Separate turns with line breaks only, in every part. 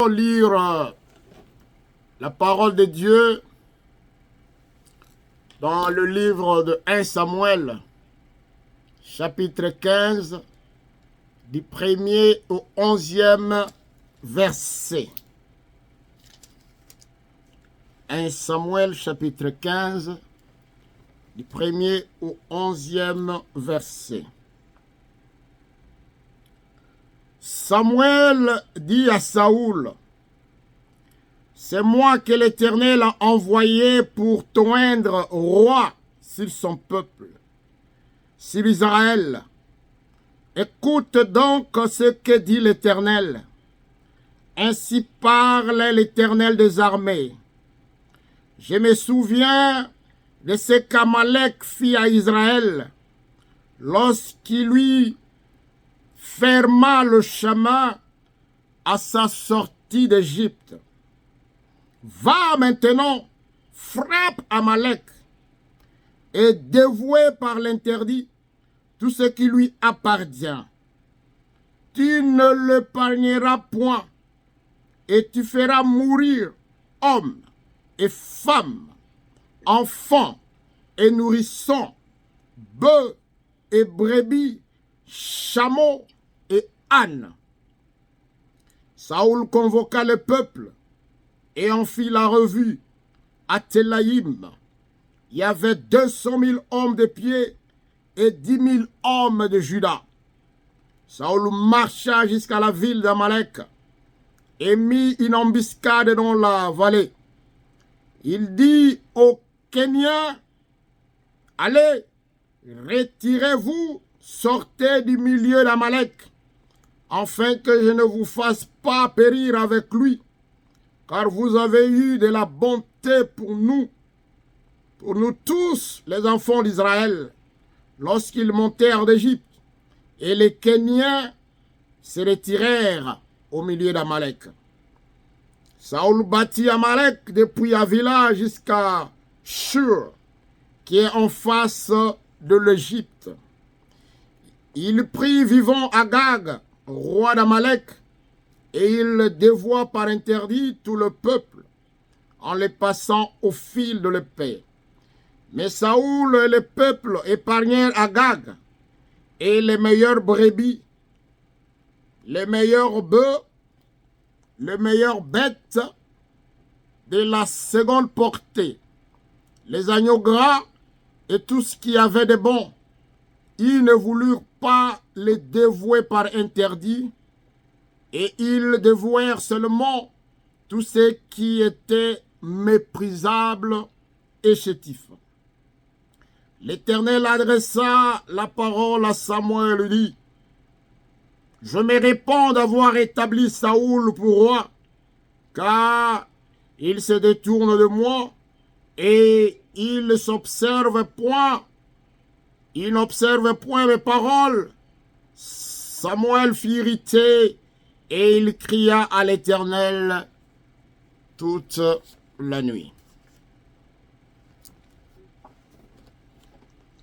Lire la parole de Dieu dans le livre de 1 Samuel, chapitre 15, du 1er au 11e verset. 1 Samuel, chapitre 15, du 1er au 11e verset. Samuel dit à Saoul, « C'est moi que l'Éternel a envoyé pour t'oindre roi sur son peuple, sur Israël. Écoute donc ce que dit l'Éternel. Ainsi parle l'Éternel des armées. Je me souviens de ce qu'Amalek fit à Israël lorsqu'il lui ferma le chemin à sa sortie d'Égypte. Va maintenant, frappe Amalek et dévoué par l'interdit tout ce qui lui appartient. Tu ne l'épargneras point et tu feras mourir hommes et femmes, enfants et nourrissons, bœufs et brebis, chameaux et ânes. » Saoul convoqua le peuple et en fit la revue à Télaïm. Il y avait 200 000 hommes de pied et 10 000 hommes de Juda. Saoul marcha jusqu'à la ville d'Amalek et mit une embuscade dans la vallée. Il dit aux Kéniens, « Allez, retirez-vous, sortez du milieu d'Amalek, afin que je ne vous fasse pas périr avec lui, car vous avez eu de la bonté pour nous tous, les enfants d'Israël, lorsqu'ils montèrent d'Égypte. » Et les Kéniens se retirèrent au milieu d'Amalek. Saoul bâtit Amalek depuis Avila jusqu'à Shur, qui est en face de l'Égypte. Il prit vivant Agag, roi d'Amalek, et il dévoua par interdit tout le peuple, en les passant au fil de l'épée. Mais Saoul et le peuple épargnèrent Agag, et les meilleures brebis, les meilleurs bœufs, les meilleures bêtes de la seconde portée, les agneaux gras et tout ce qui avait de bon. Ils ne voulurent pas les dévouer par interdit, et ils dévouèrent seulement tout ce qui était méprisable et chétif. L'Éternel adressa la parole à Samuel et dit, « Je me répands d'avoir établi Saoul pour roi, car il se détourne de moi et il ne s'observe point. Il n'observe point mes paroles. » Samuel fut irrité et il cria à l'Éternel toute la nuit.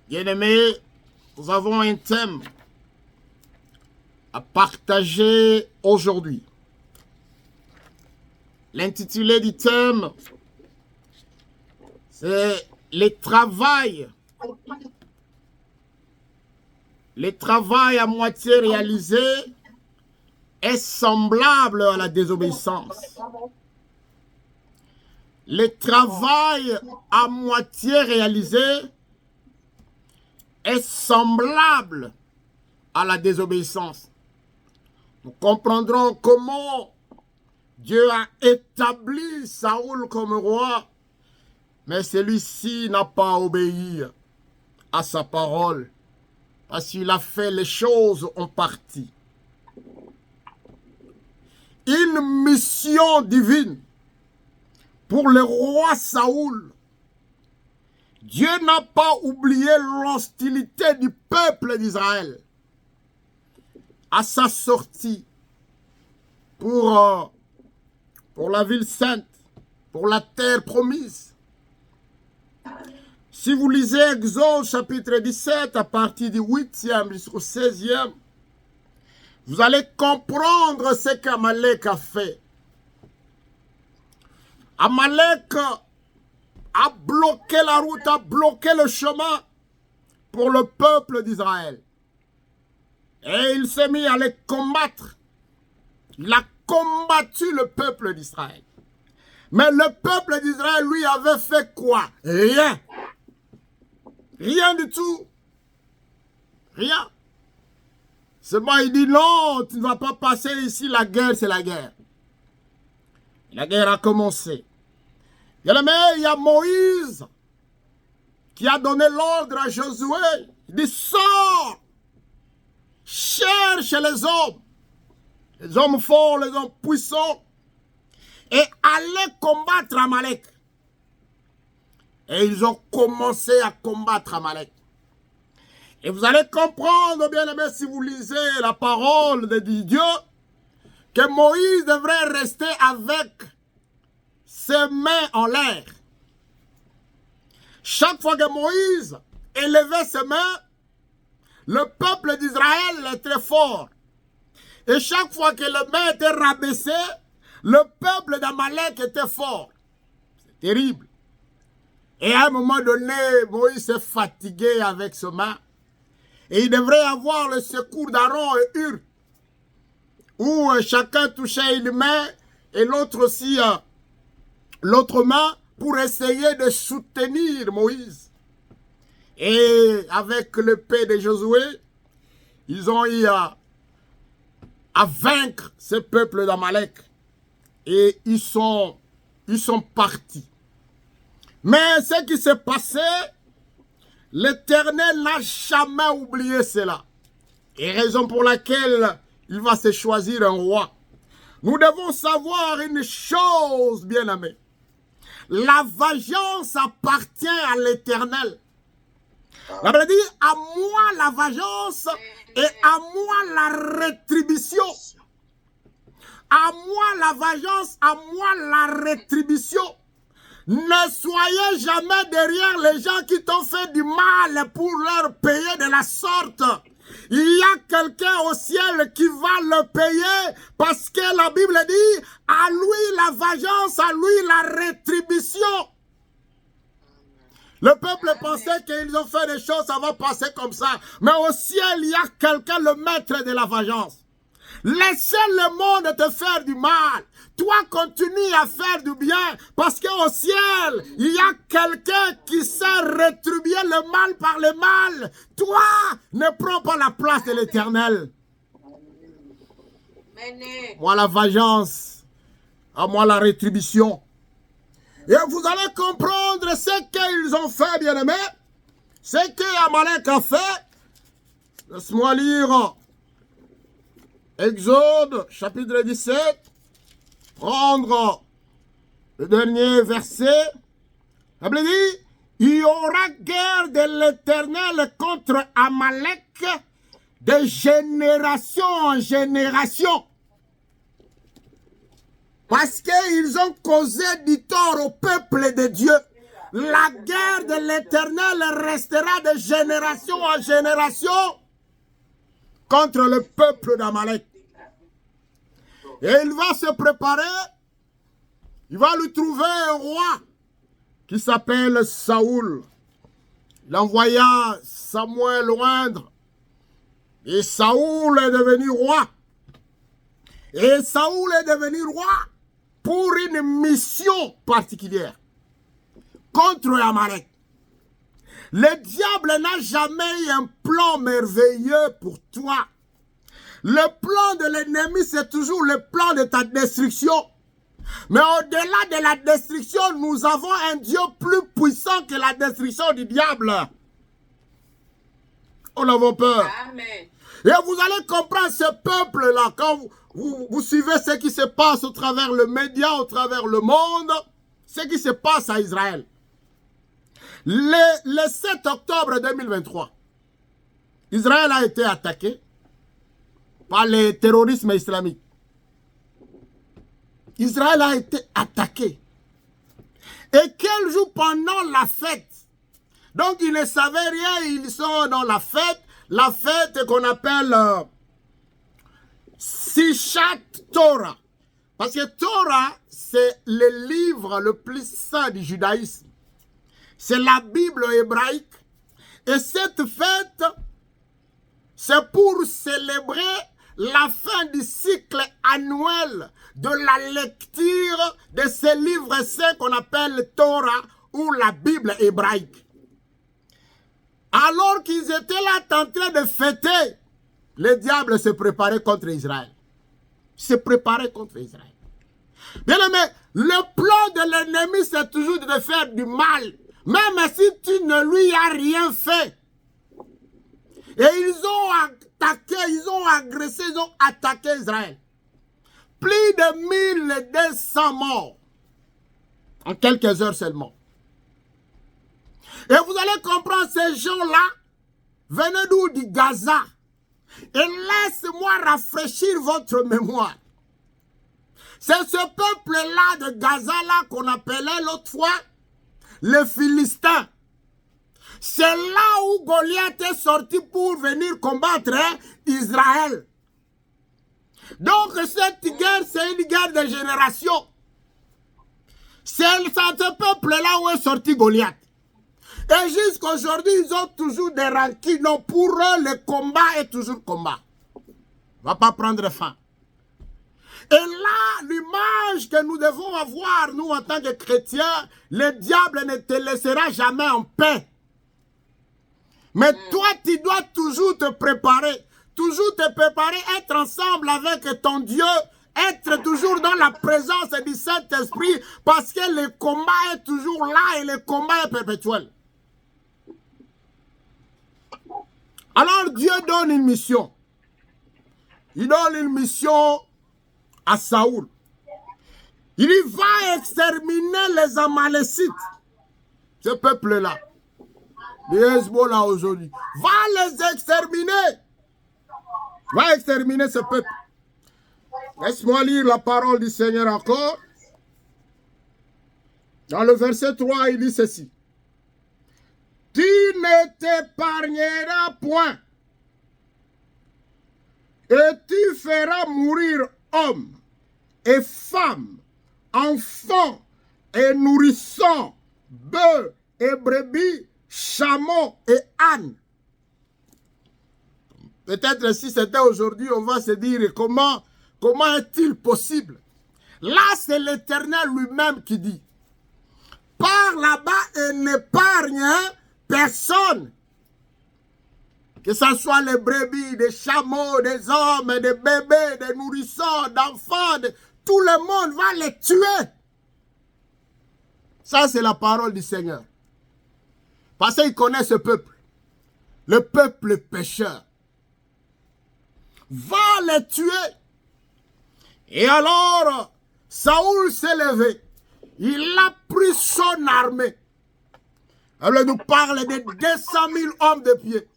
Bien-aimés, nous avons un thème à partager aujourd'hui. L'intitulé du thème, c'est « Le travail à moitié réalisé est semblable à la désobéissance. » Le travail à moitié réalisé est semblable à la désobéissance. Nous comprendrons comment Dieu a établi Saoul comme roi, mais celui-ci n'a pas obéi à sa parole, parce qu'il a fait les choses en partie. Une mission divine pour le roi Saoul. Dieu n'a pas oublié l'hostilité du peuple d'Israël à sa sortie pour la ville sainte, pour la terre promise. Si vous lisez Exode chapitre 17 à partir du 8e jusqu'au 16e, vous allez comprendre ce qu'Amalek a fait. Amalek a bloqué la route, a bloqué le chemin pour le peuple d'Israël. Et il s'est mis à les combattre. Il a combattu le peuple d'Israël. Mais le peuple d'Israël, lui, avait fait quoi? Rien. Rien du tout. Rien. Seulement, il dit non, tu ne vas pas passer ici, la guerre, c'est la guerre. La guerre a commencé. Il y a Moïse qui a donné l'ordre à Josué. Il dit, sors, cherche les hommes forts, les hommes puissants, et allez combattre Amalek. Et ils ont commencé à combattre Amalek. Et vous allez comprendre, bien aimé, si vous lisez la parole de Dieu, que Moïse devrait rester avec ses mains en l'air. Chaque fois que Moïse élevait ses mains, le peuple d'Israël est très fort. Et chaque fois que les mains étaient rabaissées, le peuple d'Amalek était fort. C'est terrible. Et à un moment donné, Moïse s'est fatigué avec ses mains. Et il devrait avoir le secours d'Aaron et Hur, où chacun touchait une main et l'autre aussi l'autre main pour essayer de soutenir Moïse. Et avec l'épée de Josué, ils ont eu à vaincre ce peuple d'Amalek. Et ils sont partis. Mais ce qui s'est passé, l'Éternel n'a jamais oublié cela. Et raison pour laquelle il va se choisir un roi. Nous devons savoir une chose, bien-aimés. La vengeance appartient à l'Éternel. La Bible dit, à moi la vengeance et à moi la rétribution. À moi la vengeance, à moi la rétribution. Ne soyez jamais derrière les gens qui t'ont fait du mal pour leur payer de la sorte. Il y a quelqu'un au ciel qui va le payer parce que la Bible dit, à lui la vengeance, à lui la rétribution. Le peuple pensait qu'ils ont fait des choses, ça va passer comme ça. Mais au ciel, il y a quelqu'un, le maître de la vengeance. Laissez le monde te faire du mal. Toi, continue à faire du bien. Parce qu'au ciel, il y a quelqu'un qui sait rétribuer le mal par le mal. Toi, ne prends pas la place de l'Éternel. Moi, la vengeance. À moi, la rétribution. Et vous allez comprendre ce qu'ils ont fait, bien-aimés. Ce que Amalek a fait. Laisse-moi lire Exode, chapitre 17. Prendre le dernier verset. La Bible dit, il y aura guerre de l'Éternel contre Amalek de génération en génération. Parce qu'ils ont causé du tort au peuple de Dieu. La guerre de l'Éternel restera de génération en génération contre le peuple d'Amalek. Et il va se préparer, il va lui trouver un roi qui s'appelle Saoul. Il envoya Samuel oindre. Et Saoul est devenu roi. Et Saoul est devenu roi pour une mission particulière contre Amalek. Le diable n'a jamais eu un plan merveilleux pour toi. Le plan de l'ennemi, c'est toujours le plan de ta destruction. Mais au-delà de la destruction, nous avons un Dieu plus puissant que la destruction du diable. On avons peur.
Amen.
Et vous allez comprendre ce peuple-là, quand vous suivez ce qui se passe au travers le média, au travers le monde, ce qui se passe à Israël. Le 7 octobre 2023, Israël a été attaqué par le terrorisme islamique. Israël a été attaqué. Et quel jour pendant la fête? Donc ils ne savaient rien, ils sont dans la fête qu'on appelle Sichat Torah. Parce que Torah, c'est le livre le plus saint du judaïsme. C'est la Bible hébraïque. Et cette fête, c'est pour célébrer la fin du cycle annuel de la lecture de ce livre saint qu'on appelle Torah ou la Bible hébraïque. Alors qu'ils étaient là en train de fêter, le diable se préparait contre Israël. Se préparait contre Israël. Bien aimé, le plan de l'ennemi, c'est toujours de faire du mal. Même si tu ne lui as rien fait. Et ils ont attaqué, ils ont agressé, ils ont attaqué Israël. Plus de 1200 morts. En quelques heures seulement. Et vous allez comprendre, ces gens-là venaient d'où? Du Gaza. Et laisse-moi rafraîchir votre mémoire. C'est ce peuple-là de Gaza-là qu'on appelait l'autre fois les Philistins. C'est là où Goliath est sorti pour venir combattre Israël. Donc cette guerre, c'est une guerre de génération. C'est ce peuple-là où est sorti Goliath. Et jusqu'à aujourd'hui, ils ont toujours des rancines. Non, pour eux, le combat est toujours combat. On ne va pas prendre fin. Et là, l'image que nous devons avoir, nous, en tant que chrétiens, le diable ne te laissera jamais en paix. Mais toi, tu dois toujours te préparer. Toujours te préparer, être ensemble avec ton Dieu, être toujours dans la présence du Saint-Esprit, parce que le combat est toujours là et le combat est perpétuel. Alors Dieu donne une mission. Il donne une mission à Saoul. Il va exterminer les Amalécites. Ce peuple-là. Les Hezbollah aujourd'hui. Va les exterminer. Va exterminer ce peuple. Laisse-moi lire la parole du Seigneur encore. Dans le verset 3, il dit ceci. Tu ne t'épargneras point, et tu feras mourir hommes et femmes, enfants et nourrissons, bœufs et brebis, chameaux et ânes. Peut-être si c'était aujourd'hui, on va se dire comment est-il possible? Là, c'est l'Éternel lui-même qui dit. Par là-bas et n'épargne personne. Que ce soit les brebis, des chameaux, des hommes, des bébés, des nourrissons, d'enfants, tout le monde va les tuer. Ça, c'est la parole du Seigneur. Parce qu'il connaît ce peuple. Le peuple pécheur. Va les tuer. Et alors, Saoul s'est levé. Il a pris son armée. Alors, il nous parle de 200 000 hommes de pied.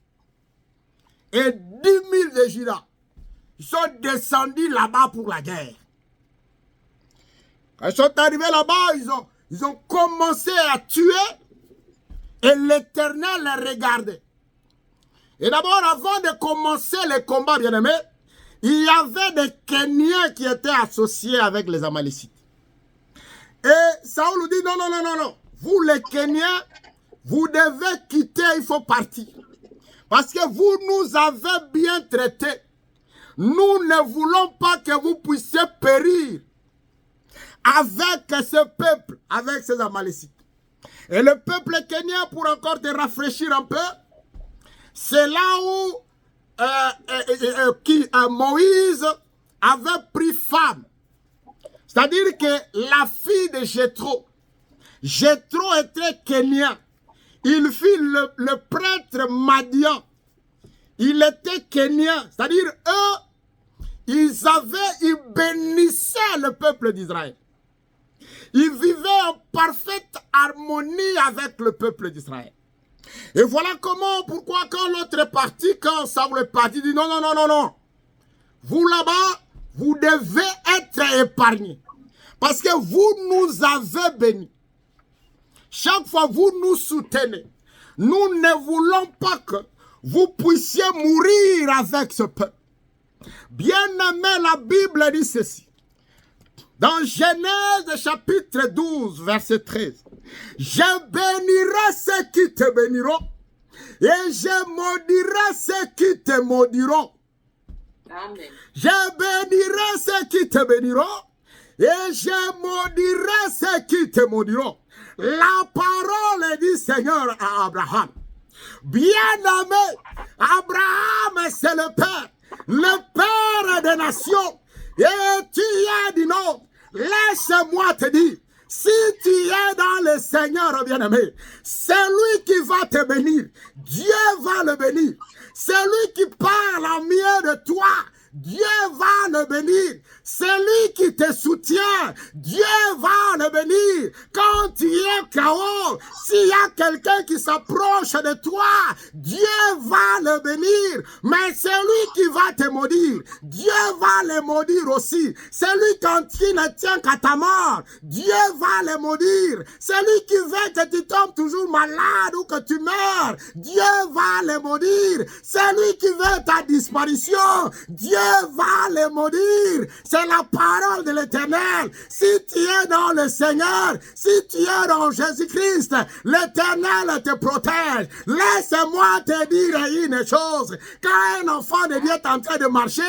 Et 10 000 de Juda. Ils sont descendus là-bas pour la guerre. Quand ils sont arrivés là-bas, ils ont commencé à tuer. Et l'Éternel les regardait. Et d'abord, avant de commencer le combat, bien aimé, il y avait des Kenyans qui étaient associés avec les Amalécites. Et Saoul dit, non. Vous, les Kenyans, vous devez quitter, il faut partir. Parce que vous nous avez bien traités. Nous ne voulons pas que vous puissiez périr avec ce peuple, avec ces Amalécites. Et le peuple kenyan, pour encore te rafraîchir un peu, c'est là où Moïse avait pris femme. C'est-à-dire que la fille de Jéthro était kenyan. Il fit le prêtre Madian. Il était kenyan. C'est-à-dire eux, ils bénissaient le peuple d'Israël. Ils vivaient en parfaite harmonie avec le peuple d'Israël. Et voilà pourquoi quand l'autre est parti, quand Saoul est parti, il dit non. Vous là-bas, vous devez être épargnés. Parce que vous nous avez bénis. Chaque fois vous nous soutenez. Nous ne voulons pas que vous puissiez mourir avec ce peuple. Bien aimé, la Bible dit ceci. Dans Genèse chapitre 12, verset 13. Je bénirai ceux qui te béniront et je maudirai ceux qui te maudiront.
Amen.
Je bénirai ceux qui te béniront et je maudirai ceux qui te maudiront. La parole du Seigneur à Abraham. Bien-aimé, Abraham c'est le père des nations. Et tu es du nom. Laisse-moi te dire, si tu es dans le Seigneur bien-aimé, c'est lui qui va te bénir. Dieu va le bénir. C'est lui qui parle en mieux de toi. Dieu va le bénir. C'est lui qui te soutient. Dieu va le bénir. Quand tu es KO, s'il y a quelqu'un qui s'approche de toi, Dieu va le bénir. Mais c'est lui qui va te maudire. Dieu va le maudire aussi. C'est lui qui ne tient qu'à ta mort. Dieu va le maudire. C'est lui qui veut que tu tombes toujours malade ou que tu meurs. Dieu va le maudire. C'est lui qui veut ta disparition. Dieu va le maudire. C'est la parole de l'Éternel. Si tu es dans le Seigneur, si tu es dans Jésus-Christ, l'Éternel te protège. Laisse-moi te dire une chose. Quand un enfant de Dieu est en train de marcher,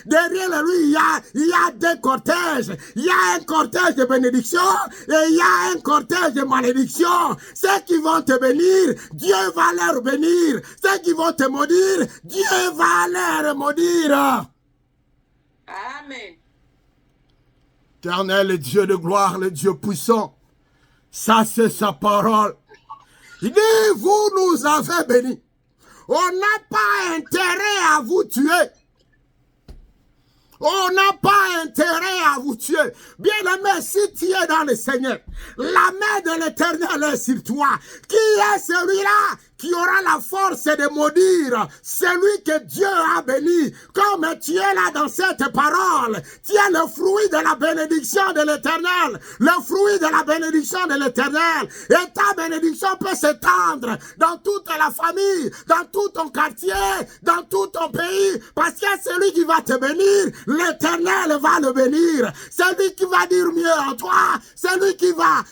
derrière lui, il y a deux cortèges. Il y a un cortège de bénédiction et il y a un cortège de malédiction. Ceux qui vont te bénir, Dieu va leur bénir. Ceux qui vont te maudire, Dieu va leur maudire.
Amen.
Éternel, le Dieu de gloire, le Dieu puissant, ça c'est sa parole. Il dit, vous nous avez bénis. On n'a pas intérêt à vous tuer. On n'a pas intérêt à vous tuer. Bien-aimé, si tu es dans le Seigneur, la main de l'Éternel est sur toi. Qui est celui-là qui aura la force de maudire celui que Dieu a béni? Comme tu es là dans cette parole, tu es le fruit de la bénédiction de l'Éternel. Le fruit de la bénédiction de l'Éternel. Et ta bénédiction peut s'étendre dans toute la famille, dans tout ton quartier, dans tout ton pays. Parce que celui qui va te bénir, l'Éternel va le bénir. Celui qui va dire mieux en toi, celui qui va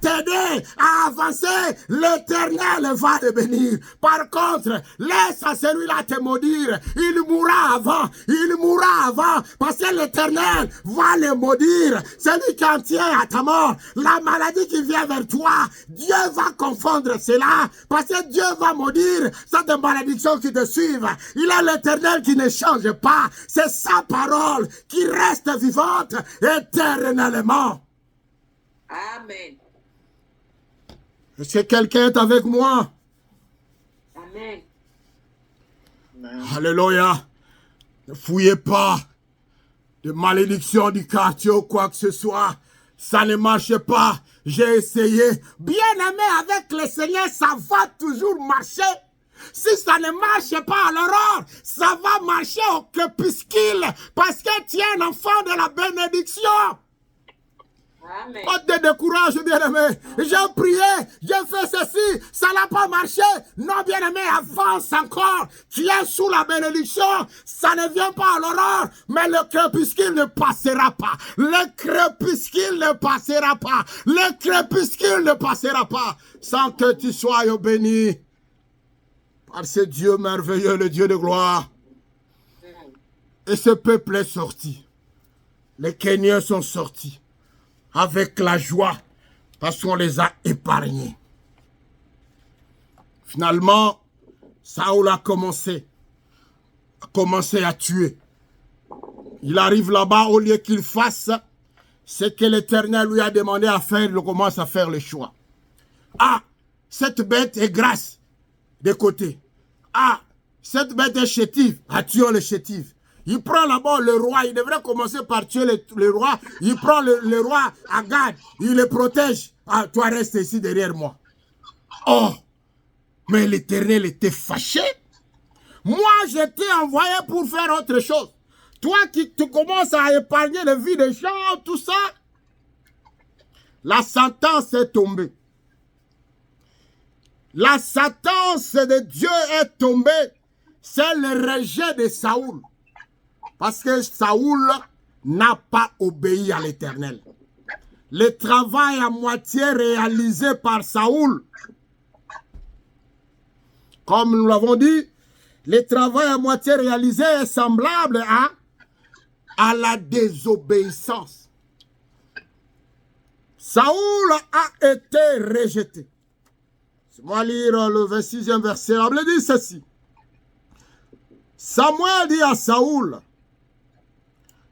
t'aider à avancer, l'Éternel va le bénir. Par contre, laisse à celui-là te maudire. Il mourra avant, parce que l'Éternel va le maudire. Celui qui en tient à ta mort, la maladie qui vient vers toi, Dieu va confondre cela, parce que Dieu va maudire cette malédiction qui te suive. Il est l'Éternel qui ne change pas. C'est sa parole qui reste vivante éternellement.
Amen.
Est-ce que quelqu'un est avec moi?
Amen.
Alléluia. Ne fouillez pas de malédiction du quartier ou quoi que ce soit. Ça ne marche pas. J'ai essayé. Bien-aimé, avec le Seigneur, ça va toujours marcher. Si ça ne marche pas à l'aurore, ça va marcher au crépuscule. Parce que tu es un enfant de la bénédiction.
Amen.
Pas de décourage, bien-aimé. J'ai prié, j'ai fait ceci, ça n'a pas marché. Non, bien-aimé, avance encore. Tu es sous la bénédiction. Ça ne vient pas à l'aurore, mais le crépuscule ne passera pas. Le crépuscule ne passera pas. Le crépuscule ne passera pas sans que tu sois béni par ce Dieu merveilleux, le Dieu de gloire. Et ce peuple est sorti. Les Kenyans sont sortis avec la joie, parce qu'on les a épargnés. Finalement, Saoul a commencé à tuer. Il arrive là-bas, au lieu qu'il fasse ce que l'Éternel lui a demandé à faire, il commence à faire le choix. Ah, cette bête est grasse de côté. Ah, cette bête est chétive. Ah, tuons le chétive. Il prend d'abord le roi, il devrait commencer par tuer le roi. Il prend le roi à garde, il le protège. Ah, toi reste ici derrière moi. Oh, mais l'Éternel était fâché. Moi, j'étais envoyé pour faire autre chose. Toi qui tu commences à épargner la vie des gens, tout ça. La sentence est tombée. La sentence de Dieu est tombée. C'est le rejet de Saoul. Parce que Saoul n'a pas obéi à l'Éternel. Le travail à moitié réalisé par Saoul, comme nous l'avons dit, le travail à moitié réalisé est semblable à la désobéissance. Saoul a été rejeté. Laisse-moi lire le 26e verset. La Bible dit ceci. Samuel dit à Saoul,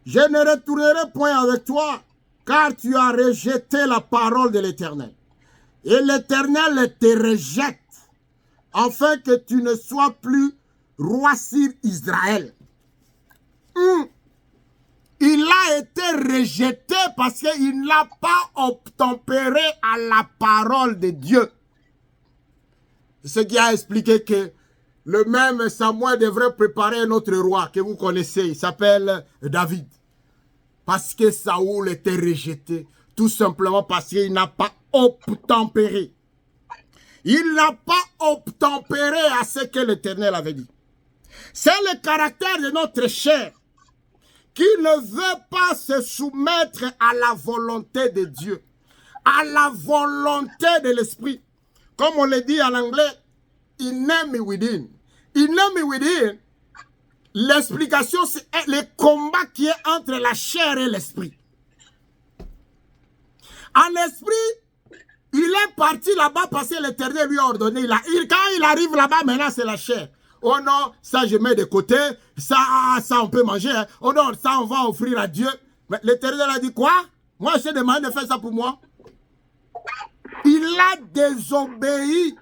je ne retournerai point avec toi, car tu as rejeté la parole de l'Éternel. Et l'Éternel te rejette, afin que tu ne sois plus roi sur Israël. Il a été rejeté parce qu'il n'a pas obtempéré à la parole de Dieu. Ce qui a expliqué que le même Samuel devrait préparer un autre roi que vous connaissez. Il s'appelle David. Parce que Saoul était rejeté. Tout simplement parce qu'il n'a pas obtempéré. Il n'a pas obtempéré à ce que l'Éternel avait dit. C'est le caractère de notre chair qui ne veut pas se soumettre à la volonté de Dieu, à la volonté de l'Esprit. Comme on le dit en anglais, enemy within. Enemy within, l'explication, c'est le combat qui est entre la chair et l'esprit. En esprit, il est parti là-bas parce que l'Éternel lui a ordonné. Quand il arrive là-bas, maintenant c'est la chair. Oh non, ça je mets de côté, ça on peut manger. Hein. Oh non, ça on va offrir à Dieu. Mais l'Éternel a dit quoi? Moi je t'ai demandé de faire ça pour moi. Il a désobéi.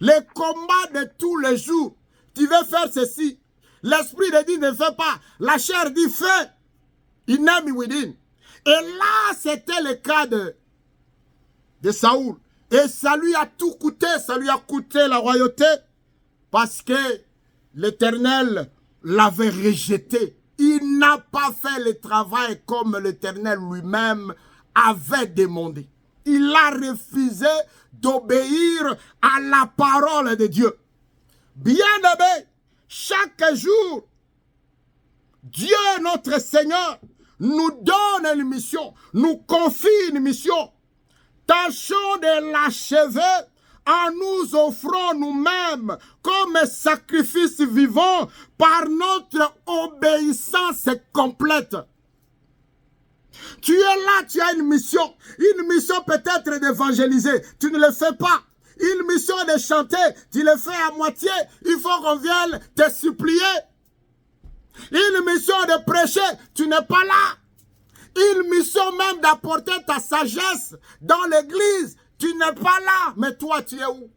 Le combat de tous les jours. Tu veux faire ceci. L'esprit de Dieu ne fait pas. La chair dit fais. Enemy within. Et là, c'était le cas de Saoul. Et ça lui a tout coûté. Ça lui a coûté la royauté. Parce que l'Éternel l'avait rejeté. Il n'a pas fait le travail comme l'Éternel lui-même avait demandé. Il a refusé d'obéir à la parole de Dieu. Bien-aimé, chaque jour, Dieu, notre Seigneur, nous donne une mission, nous confie une mission. Tâchons de l'achever en nous offrant nous-mêmes comme sacrifice vivant par notre obéissance complète. Tu es là, tu as une mission peut-être d'évangéliser, tu ne le fais pas. Une mission de chanter, tu le fais à moitié, il faut qu'on vienne te supplier. Une mission de prêcher, tu n'es pas là. Une mission même d'apporter ta sagesse dans l'église, tu n'es pas là. Mais toi, tu es où?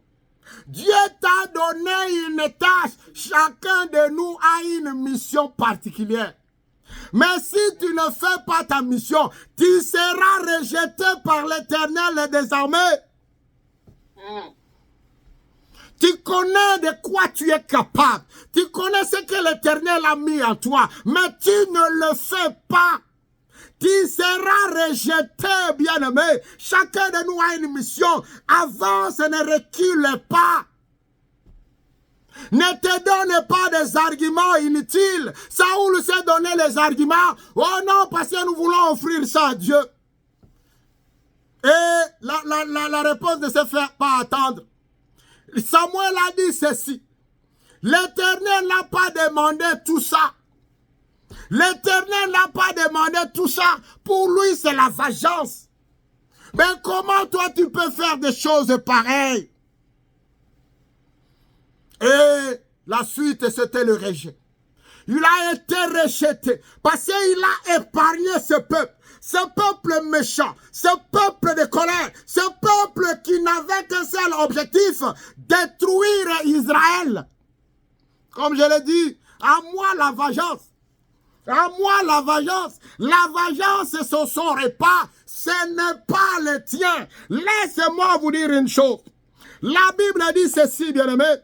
Dieu t'a donné une tâche. Chacun de nous a une mission particulière. Mais si tu ne fais pas ta mission, tu seras rejeté par l'Éternel des armées. Tu connais de quoi tu es capable. Tu connais ce que l'Éternel a mis en toi. Mais tu ne le fais pas. Tu seras rejeté, bien-aimé. Chacun de nous a une mission. Avance et ne recule pas. Ne te donne pas des arguments inutiles. Saoul s'est donné les arguments. Oh non, parce que nous voulons offrir ça à Dieu. Et la réponse ne se fait pas attendre. Samuel a dit ceci. L'Éternel n'a pas demandé tout ça. L'Éternel n'a pas demandé tout ça. Pour lui, c'est la vengeance. Mais comment toi, tu peux faire des choses pareilles? Et la suite, c'était le rejet. Il a été rejeté parce qu'il a épargné ce peuple méchant, ce peuple de colère, ce peuple qui n'avait qu'un seul objectif, détruire Israël. Comme je l'ai dit, à moi la vengeance. À moi la vengeance. La vengeance, c'est son repas. Ce n'est pas le tien. Laissez-moi vous dire une chose. La Bible dit ceci, bien-aimé.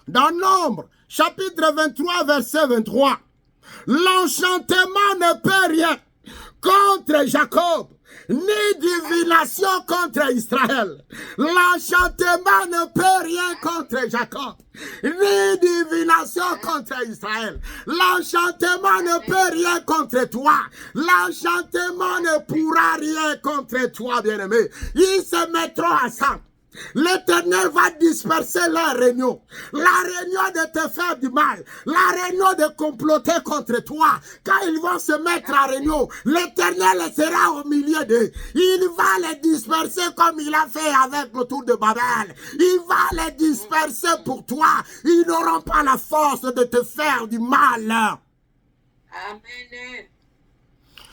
Dans Nombre, chapitre 23, verset 23. L'enchantement ne peut rien contre Jacob. ni divination contre Israël. L'enchantement ne peut rien contre Jacob, ni divination contre Israël. L'enchantement ne peut rien contre toi. L'enchantement ne pourra rien contre toi, bien-aimé. Ils se mettront ensemble. L'Éternel va disperser leur réunion. La réunion de te faire du mal. La réunion de comploter contre toi. Quand ils vont se mettre en réunion, l'Éternel sera au milieu d'eux. Il va les disperser comme il a fait avec le tour de Babel. Il va les disperser pour toi. Ils n'auront pas la force de te faire du mal.
Amen.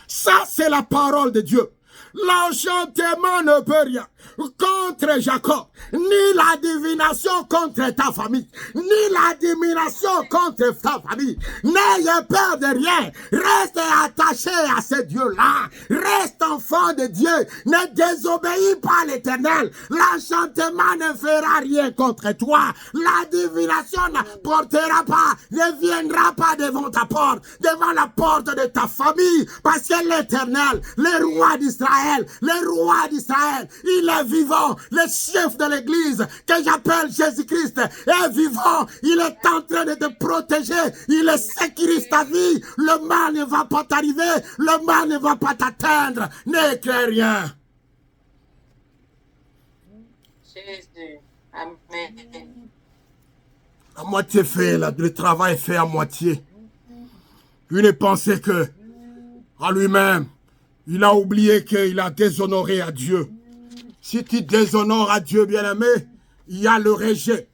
Ça, c'est la parole de Dieu. L'enchantement ne peut rien contre Jacob, ni la divination contre ta famille, ni la divination contre ta famille. N'ayez peur de rien. Reste attaché à ce Dieu-là. Reste enfant de Dieu. Ne désobéis pas à l'Éternel. L'enchantement ne fera rien contre toi. La divination ne portera pas, ne viendra pas devant ta porte, devant la porte de ta famille, parce que l'Éternel, le roi d'Israël, il est vivant. Le chef de l'église que j'appelle Jésus-Christ est vivant. Il est en train de te protéger. Il sécurise ta vie. Le mal ne va pas t'arriver. Le mal ne va pas t'atteindre. Ne crains rien.
Jésus. Amen.
À moitié fait, le travail est fait à moitié. Une pensée que, à lui-même, il a oublié qu'il a déshonoré à Dieu. Si tu déshonores à Dieu, bien-aimé, il y a le rejet.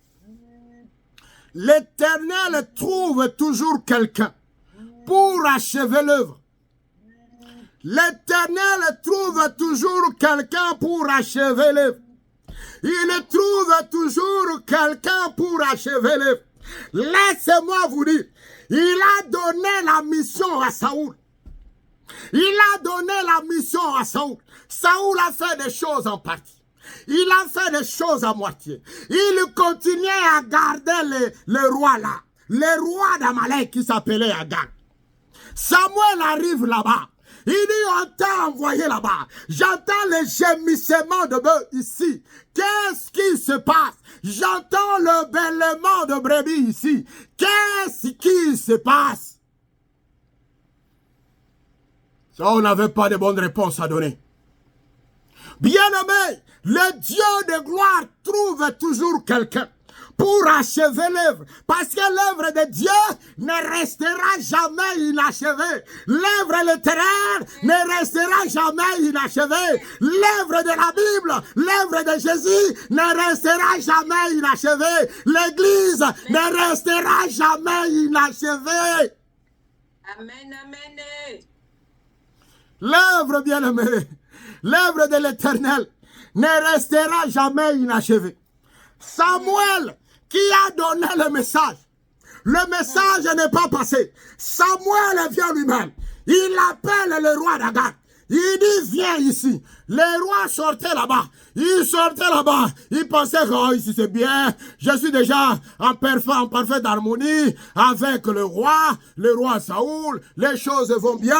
L'Éternel trouve toujours quelqu'un pour achever l'œuvre. L'Éternel trouve toujours quelqu'un pour achever l'œuvre. Il trouve toujours quelqu'un pour achever l'œuvre. Laissez-moi vous dire, il a donné la mission à Saoul. Il a donné la mission à Saoul. Saoul a fait des choses en partie. Il a fait des choses à moitié. Il continuait à garder le roi là. Le roi d'Amalek qui s'appelait Agag. Samuel arrive là-bas. Il dit, on t'a envoyé là-bas. J'entends le gémissement de bœuf ici. Qu'est-ce qui se passe? J'entends le bêlement de brebis ici. Qu'est-ce qui se passe? Ça, on n'avait pas de bonnes réponses à donner. Bien-aimé, le Dieu de gloire trouve toujours quelqu'un pour achever l'œuvre. Parce que l'œuvre de Dieu ne restera jamais inachevée. L'œuvre littéraire ne restera jamais inachevée. L'œuvre de la Bible, l'œuvre de Jésus ne restera jamais inachevée. L'Église ne restera jamais inachevée.
Amen, amen.
L'œuvre, bien-aimée, l'œuvre de l'Éternel ne restera jamais inachevée. Samuel, qui a donné le message n'est pas passé. Samuel vient lui-même. Il appelle le roi d'Agag. Il dit, viens ici. Le roi sortait là-bas. Il sortait là-bas. Il pensait que oh, ici c'est bien. Je suis déjà en parfaite harmonie avec le roi Saoul. Les choses vont bien.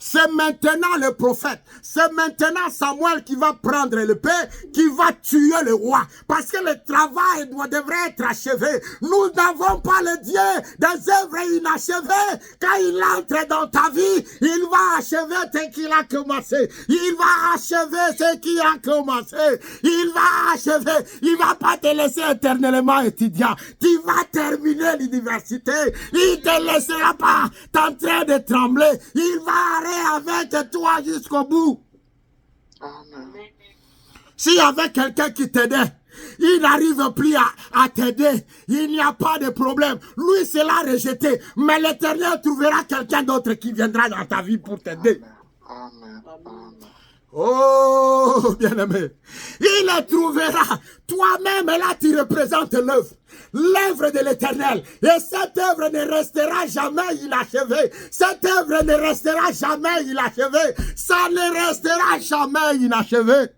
C'est maintenant le prophète, c'est maintenant Samuel qui va prendre l'épée, qui va tuer le roi. Parce que le travail devrait être achevé. Nous n'avons pas le Dieu des œuvres inachevées. Quand il entre dans ta vie, il va achever ce qu'il a commencé. Il va achever ce qu'il a commencé. Il va achever. Il ne va pas te laisser éternellement étudiant. Tu vas terminer l'université. Il ne te laissera pas en train de trembler. Il va arrêter avec toi jusqu'au bout.
Amen.
S'il y avait quelqu'un qui t'aidait, il n'arrive plus à t'aider. Il n'y a pas de problème. Lui, c'est l'a rejeté. Mais l'Éternel trouvera quelqu'un d'autre qui viendra dans ta vie pour t'aider.
Amen. Amen.
Oh, bien-aimé. Il le trouvera. Toi-même, là, tu représentes l'œuvre. L'œuvre de l'Éternel. Et cette œuvre ne restera jamais inachevée. Cette œuvre ne restera jamais inachevée. Ça ne restera jamais inachevé.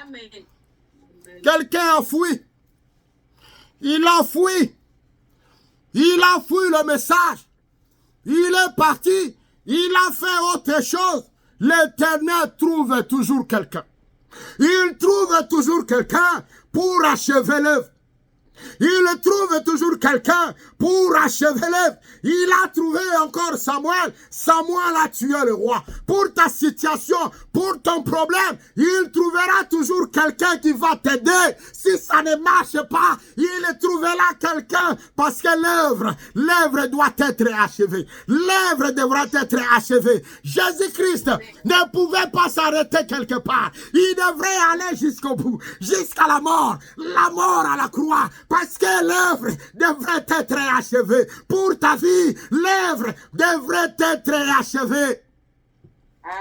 Amen.
Quelqu'un a fui. Il a fui. Il a fui le message. Il est parti. Il a fait autre chose. l'Éternel trouve toujours quelqu'un. Il trouve toujours quelqu'un pour achever l'œuvre. Il trouve toujours quelqu'un pour achever l'œuvre. Il a trouvé encore Samuel. Samuel a tué le roi. Pour ta situation, pour ton problème, il trouvera toujours quelqu'un qui va t'aider. Si ça ne marche pas, il trouvera quelqu'un parce que l'œuvre doit être achevée. L'œuvre devra être achevée. Jésus-Christ ne pouvait pas s'arrêter quelque part. Il devrait aller jusqu'au bout, jusqu'à la mort à la croix. Parce que l'œuvre devrait être achevée. Pour ta vie, l'œuvre devrait être achevée.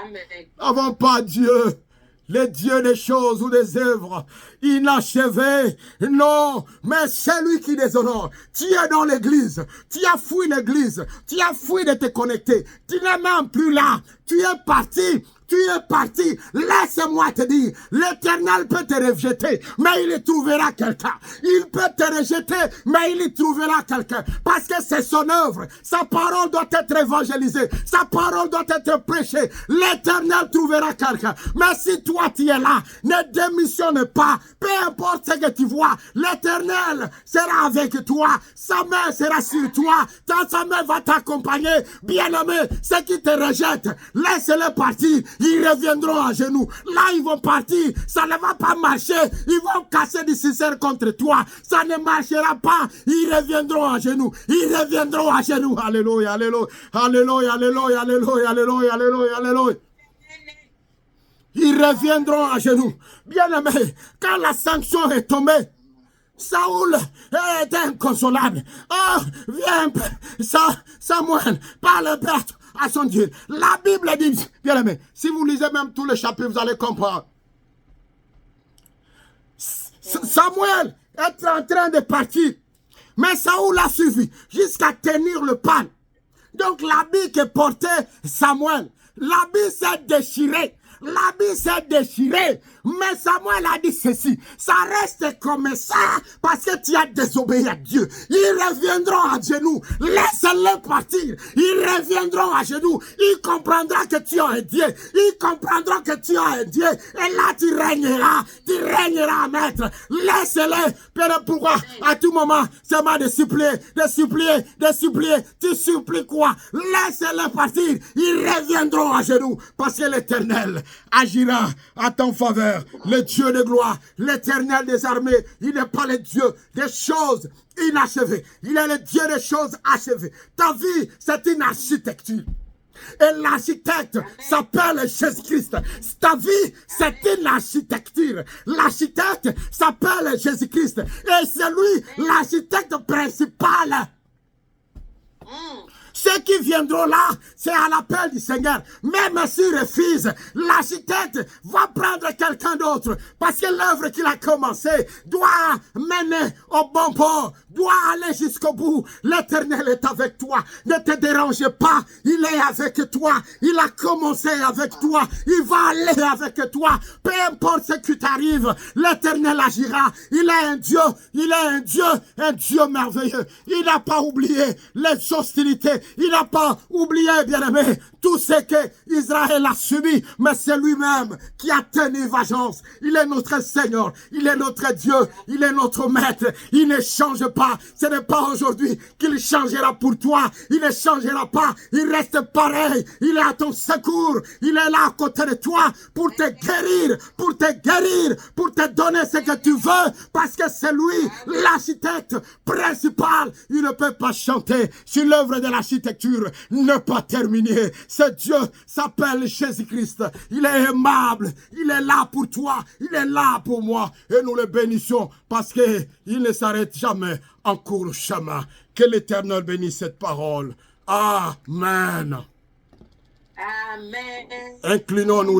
Amen.
N'avons pas Dieu, le Dieu des choses ou des œuvres inachevées. Non, mais c'est lui qui déshonore. Tu es dans l'église, tu as fui l'église, tu as fui de te connecter. Tu n'es même plus là, tu es parti. Tu es parti, laisse-moi te dire, l'Éternel peut te rejeter, mais il y trouvera quelqu'un. Il peut te rejeter, mais il y trouvera quelqu'un. Parce que c'est son œuvre. Sa parole doit être évangélisée. Sa parole doit être prêchée. L'Éternel trouvera quelqu'un. Mais si toi tu es là, ne démissionne pas. Peu importe ce que tu vois, l'Éternel sera avec toi. Sa main sera sur toi. Sa main va t'accompagner. Bien-aimé, ceux qui te rejettent, laisse-les partir. Ils reviendront à genoux. Là, ils vont partir. Ça ne va pas marcher. Ils vont casser des cicères contre toi. Ça ne marchera pas. Ils reviendront à genoux. Ils reviendront à genoux. Alléluia, alléluia. Alléluia, alléluia, alléluia, alléluia, alléluia, alléluia. Ils reviendront à genoux. Bien-aimé, quand la sanction est tombée, Saoul est inconsolable. Oh, viens, Samuel, parle Berthe à son Dieu. La Bible dit, bien aimé, si vous lisez même tous les chapitres, vous allez comprendre. Samuel est en train de partir, mais Saoul a suivi jusqu'à tenir le pan. Donc l'habit que portait Samuel, l'habit s'est déchiré. L'habit s'est déchiré. Mais Samuel a dit ceci. Ça reste comme ça parce que tu as désobéi à Dieu. Ils reviendront à genoux. Laisse-les partir. Ils reviendront à genoux. Ils comprendront que tu as un Dieu. Ils comprendront que tu as un Dieu. Et là, tu régneras. Tu régneras, maître. Laisse-les. Pourquoi à tout moment, c'est mal de supplier, de supplier, de supplier. Tu supplies quoi? Laisse-les partir. Ils reviendront à genoux parce que l'Éternel agira à ton faveur. Le Dieu de gloire, l'Éternel des armées, il n'est pas le Dieu des choses inachevées. Il est le Dieu des choses achevées. Ta vie, c'est une architecture. Et l'architecte s'appelle Jésus-Christ. Ta vie, c'est une architecture. L'architecte s'appelle Jésus-Christ. Et c'est lui, l'architecte principal. Ceux qui viendront là, c'est à l'appel du Seigneur. Même s'ils refusent, l'architecte va prendre quelqu'un d'autre. Parce que l'œuvre qu'il a commencée doit mener au bon port, doit aller jusqu'au bout. L'Éternel est avec toi. Ne te dérange pas. Il est avec toi. Il a commencé avec toi. Il va aller avec toi. Peu importe ce qui t'arrive, l'Éternel agira. Il est un Dieu. Il est un Dieu merveilleux. Il n'a pas oublié les hostilités. Il n'a pas oublié, bien-aimé, tout ce que Israël a subi, mais c'est lui-même qui a tenu vengeance. Il est notre Seigneur, il est notre Dieu, il est notre Maître. Il ne change pas. Ce n'est pas aujourd'hui qu'il changera pour toi. Il ne changera pas. Il reste pareil. Il est à ton secours. Il est là à côté de toi pour te guérir, pour te donner ce que tu veux, parce que c'est lui, l'architecte principal. Il ne peut pas chanter sur l'œuvre de l'architecture ne pas terminer. Ce Dieu s'appelle Jésus-Christ. Il est aimable. Il est là pour toi. Il est là pour moi. Et nous le bénissons parce que il ne s'arrête jamais en cours le chemin. Que l'Éternel bénisse cette parole. Amen.
Amen.
Inclinons-nous.